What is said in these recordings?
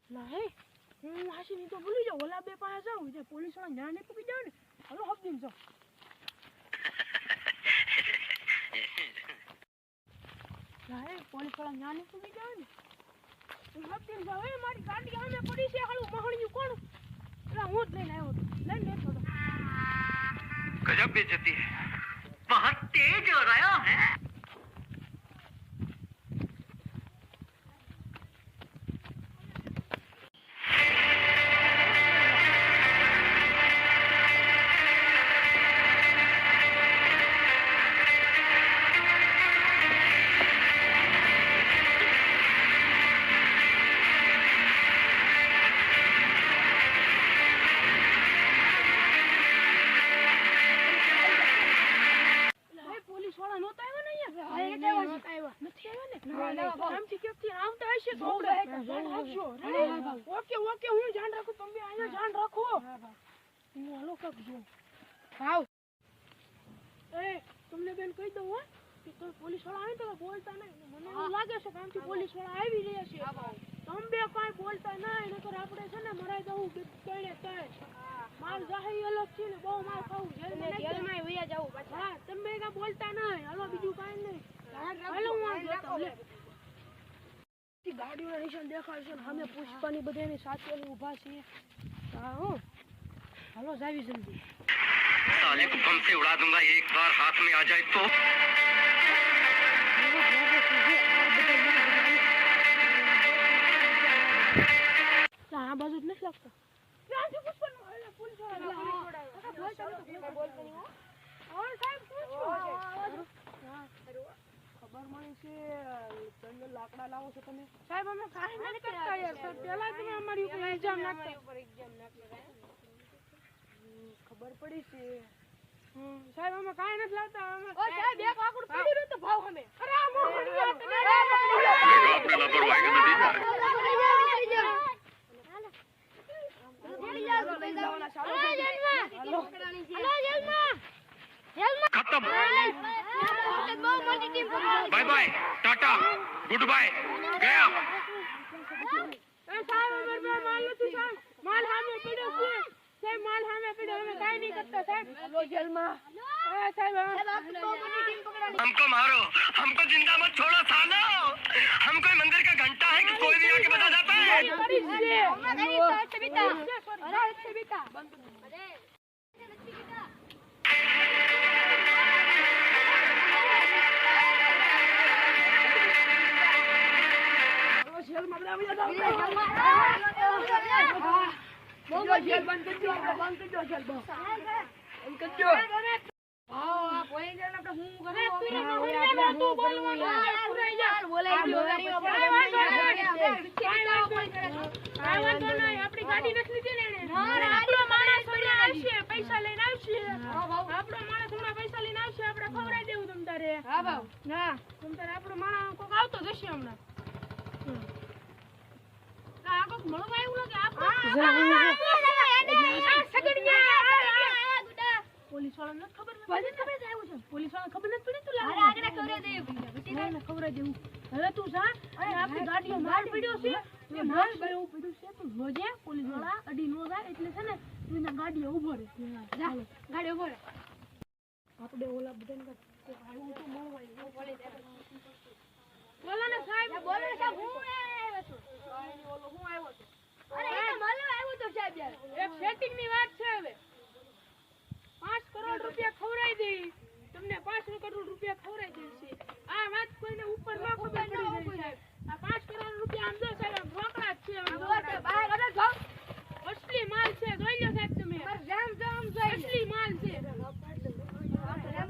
લાહે હું હાસીની તો ભૂલી જાઉં ઓલા બે પાસે જાઉં જે પોલીસ વાળા ન્યા ને પૂકી જાવ ને હાલો હબદીન જાવ લાહે પોલીસ વાળા ન્યા ને પૂકી જાવ ને હું હબદીન જાવ એ મારી ગાડી સામે પડી છે હાલું મહણિયું કોણ એલા હું જ લઈને આવ્યો હતો લઈને બેઠો હતો गजब बेइज्जती है बहुत तेज हो रहा है ઓકે હું ધ્યાન રાખું તમે અહીંયા ધ્યાન રાખો હું હાલો કાક જો આવ એ તમને બેન કહી દઉં હો કે તો પોલીસ વાળા આવે તો બોલતા નહીં મને એવું લાગે છે કે આમથી પોલીસ વાળા આવી રહ્યા છે તમે બે કાંઈ બોલતા નહીં નકર આપણે છે ને મરાઈ દઉં કઈને તય માર જાહી અલગ છે ને બહુ માર ખાવું જેલમાં વયા જાવું પાછા હા તમે કાંઈ બોલતા નહીં હાલો બીજું કાંઈ નહીં હાલો હું આ જોતો લે ગાડીઓના નિશાન દેખાય છે સામે પુષ્પાની બધાની સાથે ઊભા છે હા હો હાલો જાવી જલ્દી साले को बम से उड़ा दूंगा एक बार हाथ में आ जाए तो આ બાજુ જ નથી લાગતા ત્યાંથી પુષ્પાનું પોલીસ વાળા બોલતો નહીં ઓલ ટાઈમ પૂછો ખબર મળી છે તમે લાકડા લાવો છો તમે સાહેબ અમે કાંઈ નથી કરતા યાર સર પહેલા તમે અમારી ઉપર એક્ઝામ નાખતા ખબર પડી છે સાહેબ અમે કાંઈ નથી લાવતા અમે ઓ સાહેબ એક આકડ પડી રહ્યું તો ભાવ અમે અરે આ મોહણિયા તમે अपने लापरवाही का नतीजा खत्म bye bye tata goodbye गया माल हमें पड़ो साहब माल हमें पड़ो हमें काई नहीं करता साहब लो जेल में साहब हमको मारो हमको जिंदा मत छोड़ो सालो हम कोई मंदिर का घंटा है कि कोई भी आके बता जाता પૈસા લઈને આવશે આપણો માણસ હમણાં પૈસા લઈને આવશે આપણે ખવડાવી દેવું તમ તારે હા ભાવ ના તમ તારે આપણો માણસ કોક આવતો જશે હમણાં આ કોક મળવા આવ્યું કે પોલીસ વાળાને ખબર નથી આવ્યું છે પોલીસ વાળાને ખબર નથી પડી તું લાગે આગળ ખવડાવી દેવું હવે તું જા અને આપણી ગાડીમાં માલ પડ્યો છે એ માલ પડ્યો છે તું જોજે પોલીસ વાળા અડી નો જાય એટલે છે ને તું ગાડી ઉભો રહે જા ગાડી ઉભો રહે આપણે ઓલા બધાને આવ્યું તો મળવા બોલો ને સાહેબ બોલો ને સાહેબ હું આવ્યો છું ઓલો હું આવ્યો છું અરે એ તો મળવા આવ્યો તો સાહેબ યાર એક સેટિંગ ની વાત છે હવે 5 કરોડ રૂપિયા ખવરાઈ દે તમને 5 કરોડ રૂપિયા ખવરાઈ દેશે આ વાત કોઈને ઉપર ન ખબર પડી જાય સાહેબ આ 5 કરોડ રૂપિયા આમ જો સાહેબ રોકડા જ છે આમ બહાર અરે જાવ અસલી માલ છે જોઈ લો સાહેબ તમે જામ જામ જોઈ અસલી માલ છે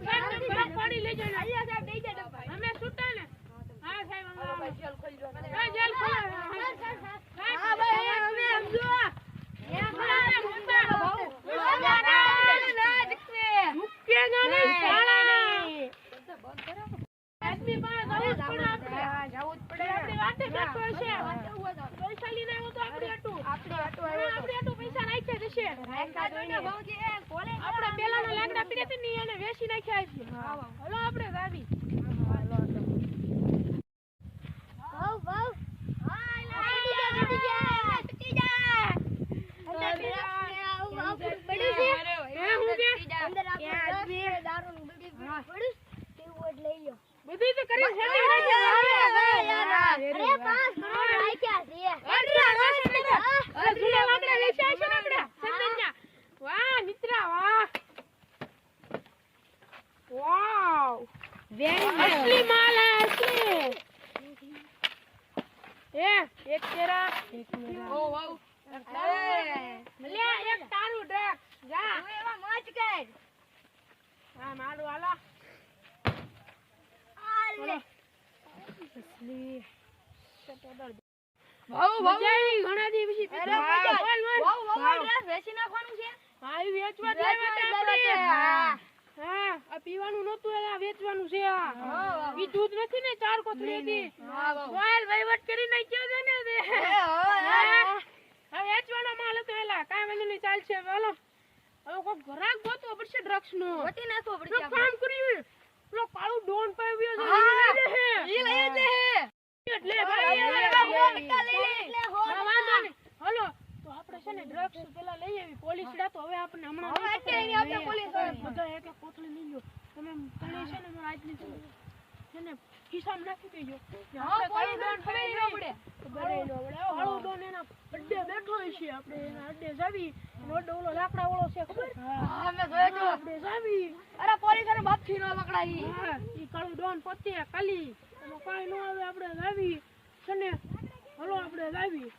સાહેબ પાડી લઈ જાય અહીંયા સાહેબ દઈ દે અમે છૂટા ને હા સાહેબ અમે જેલ ખોલી દો જેલ ખોલી હા ભાઈ અમે સમજો એ ખરા મુંબા આપણે પેલાનો લાકડા પીડે તે ની એને વેચી નાખ્યા છે હાલો આપણે ગાવી વાવ વાવ હા પાસ પડ્યું તેવું જ લઈ લો બધું તો કરી સેટિંગ અરે રાખે પાસ કરોડ રાખ્યા છે જૂના લાકડા વેચ્યા છે ને આપણે ચંદનના વાહ મિત્રા વાહ વાવ અસલી માલ હે અસલી એક તેરા ઓ વાવ લે એક તારું ડ્રગ્સ જા તું એવા મોજ કર હા મારું આલા આલે અસલી સટોદર ભાવ મજાઈ ઘણા દી પછી અરે ભાવ ડ્રેસ વેચી નાખવાનું છે હા ઈ વેચવા દેવા આપણે હા આ પીવાનું નતું એલા વેચવાનું છે આ ઈ દૂધ નથી ને 4 કોથળી હતી વાલ વહીવટ કરી નાખ્યો છે ને તે હવે વેચવાનો માલ હતો એલા કાઈ વાંધો નહીં ચાલશે હાલો હવે કોઈ ઘરાક ગોતવો પડશે ડ્રગ્સ નો વટી નાખવો પડશે કામ કર્યું પેલો કાળું ડોન પાવ્યો છે ઈ લઈ જ એટલે લે ભાઈ એટલે હો ના વાંધો નહીં હાલો તો આપણે છે ને ડ્રગ્સ પેલા લઈ આવી પોલીસ ડા તો હવે આપણે હમણાં હવે અત્યારે આપણે પોલીસ બધા એક એક કોથળી લઈ લો તમે તને છે ને મારા આજની છે ને ખિસ્સામાં નાખી દેજો હા પોલીસ ડોન પડી ન પડે કાળું ડોન એના અડ્ડે બેઠો છે આપણે એના અડ્ડે જાવી ઓડો ઓલો લાકડા વાળો છે ખબર હા મે જોયો તો આપણે જાવી અરે પોલીસ અને બાપ થી ન પકડાઈ હા ઈ કાળું ડોન પતે કાલી એમાં કાઈ ન આવે આપણે જાવી છે ને હાલો આપણે જાવી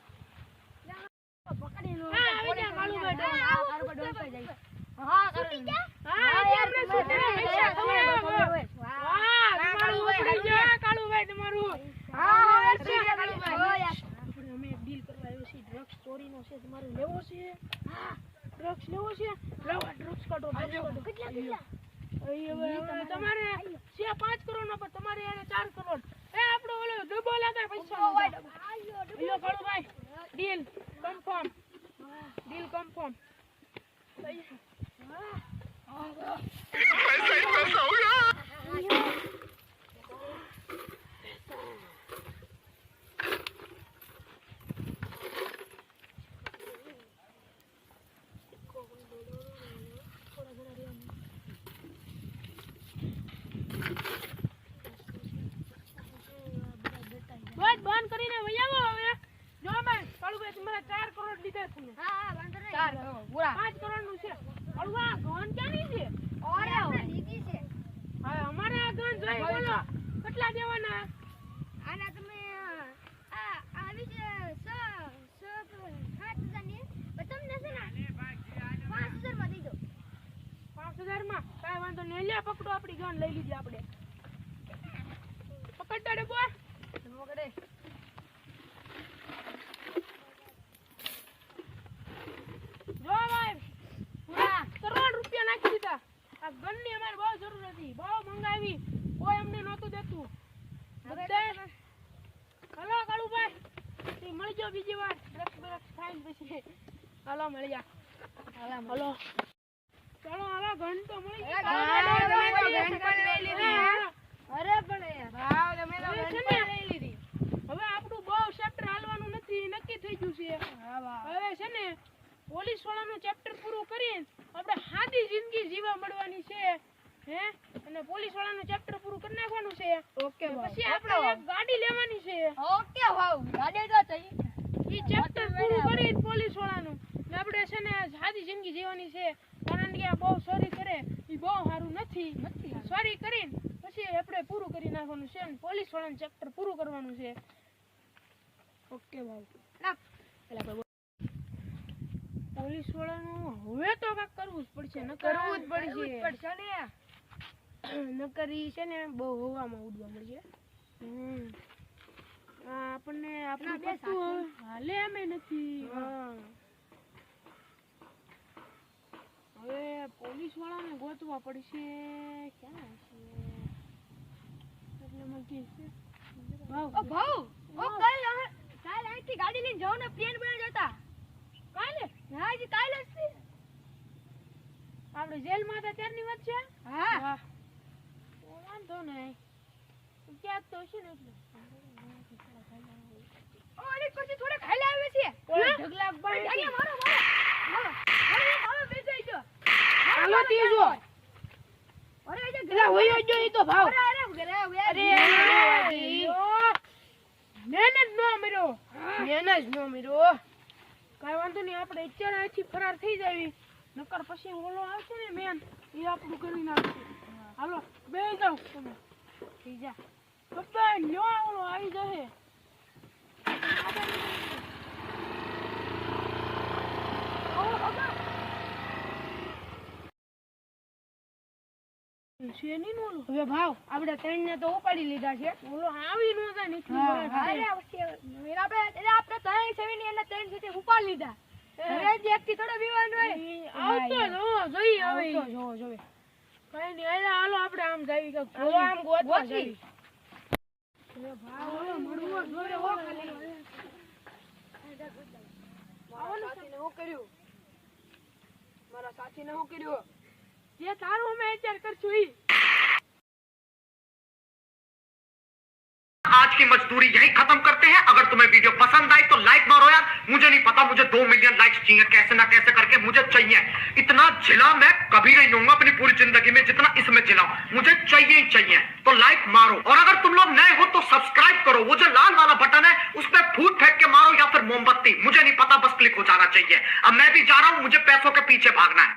પકડી લો હા આવી જા કાળુભાઈ ડોન આ કાળુભાઈ ડોન પર જાય હા કરી હા આપણે સુધે પૈસા ખવડાવે વાહ તમારું ઉપડી જા કાળુભાઈ તમારું હા વેચી કાળુભાઈ આપણે અમે એક ડીલ કરવા આવ્યો છીએ ડ્રગ્સ ચોરીનો છે તમારે લેવો છે હા ડ્રગ્સ લેવો છે લાવો ડ્રગ્સ કાઢો કેટલા હવે તમારે છે 5 કરોડ નો પણ તમારે એને 4 કરોડ એ આપણો ઓલો ડબ્બો લાગે પૈસા લ્યો કાળુભાઈ ડીલ કન્ફર્મ બસ બંધ કરીને વઈ આવો હવે જો ભાઈ કાળુભાઈ તમારે 4 કરોડ લીધા છે ને હા વાંધો નહીં પૂરા 5 કરોડ નું છે કાળુભા ગન ક્યાંની છે ઓરે આપણે લીધી છે હા અમારે આ ગન જોઈ બોલો કેટલા દેવાના આના તમે આ આવી છે 7,000 ની તમને છે ને 5,000 માં દઈ દો 5000 માં કાઈ વાંધો નહીં લે પકડો આપણી ગન લઈ લીધી આપણે પકડતા ડબ્બો પકડે જો ભાઈ પૂરા કરોડ રૂપિયા નાખી દીધા આ ગનની અમારે બહુ જરૂર હતી બહુ મંગાવી કોઈ અમને નહોતું દેતું બધાય હલો કાળુભાઈ તે મળજો બીજી વાર ડ્રગ્સ ખાઈને પછી હાલો મળ્યા હલો ચાલો હાલો ગન તો મળી ગઈ અરે પણ ભાવ તમે તો લઈ લીધી હવે આપણું બહુ ચેપ્ટર હાલવાનું નથી નક્કી થઈ ગયું છે હવે છે ને પોલીસ વાળાનું ચેપ્ટર પૂરું કરીને આપણે સાદી જિંદગી જીવવા મળવાની છે હે અને પોલીસ વાળાનું ચેપ્ટર પૂરું કરી નાખવાનું છે ઓકે પછી આપણે એક ગાડી લેવાની છે ઓકે ભાવ ગાડી તો થઈ ઈ ચેપ્ટર પૂરું કરીને પોલીસ વાળાનું ને આપણે છે ને સાદી જિંદગી જીવવાની છે કારણ કે આ બહુ સોરી કરે ઈ બહુ સારું નથી સોરી કરીને પછી આપણે પૂરું કરી નાખવાનું છે અને પોલીસ વાળાનું ચેપ્ટર પૂરું કરવાનું છે ઓકે ભાવ પોલીસ વાળાનું હવે તો કાક કરવું જ પડશે કરવું જ પડશે ને નકર ઈ છે ને બહુ હવામાં ઉડવા મળશે આપણને આપણે બે કશું હાલે એમે નથી હવે પોલીસ વાળાને ગોતવા પડશે ક્યાં છે એટલે મને કે છે ભાવ કાલ અહીંથી ગાડી લઈને જાવ ને પ્લેન બના જતા કાલે હા જી કાલ જ આપણે જેલમાં હતા ત્યારની વાત છે હા વાંધો નહીં ક્યાંક તો છે ને એટલે ઓલે પછી થોડે ખાઈ આવે છે ઓલા ઢગલા બાઈ અહીંયા મારો બેસાઈ ગયો હાલો ત્રીજો અરે પેલા વયો એને જ નો મીરો કાઈ વાંધો નહીં આપણે અત્યારે અહીંથી ફરાર થઈ જાવી નકર પછી ઓલો આવશે ને મેન એ આપણું કરી નાખશે હાલો બે જાવ તમે થઈ જા પપ્પા લ્યો ઓલો આવી જશે હવે ભાવ આપણે ત્રણ ને તો ઉપાડી લીધા છે ઓલો આવી નો જાય નીકળી આપણે ત્રણ સેવી અને ત્રણ સુધી ઉપાડ લીધા હવે જે એકથી થોડો વિવાદ હોય આવતો જો જોઈ આવે જો જોવે કઈ નહીં આયા હાલો આપણે આમ જાવી કે જો આમ ગોતવા જાવી હવે ભાવ ઓલો મળવો જોરે હો ખાલી સાચીને હું કર્યું મારા સાચીને હું કર્યું જે તારું અમે અત્યારે કરશું ઈ आज की मजदूरी यही खत्म करते हैं। अगर तुम्हें वीडियो पसंद आई तो लाइक मारो यार। मुझे नहीं पता, मुझे 2 मिलियन लाइक्स चाहिए, कैसे ना कैसे करके मुझे चाहिए। इतना जिला मैं कभी नहीं लूंगा अपनी पूरी जिंदगी में जितना इसमें जिला, मुझे चाहिए ही चाहिए। तो लाइक मारो, और अगर तुम लोग नए हो तो सब्सक्राइब करो। वो जो लाल वाला बटन है उस पर फूट फेंक के मारो या फिर मोमबत्ती, मुझे नहीं पता, बस क्लिक हो जाना चाहिए। अब मैं भी जा रहा हूँ, मुझे पैसों के पीछे भागना है।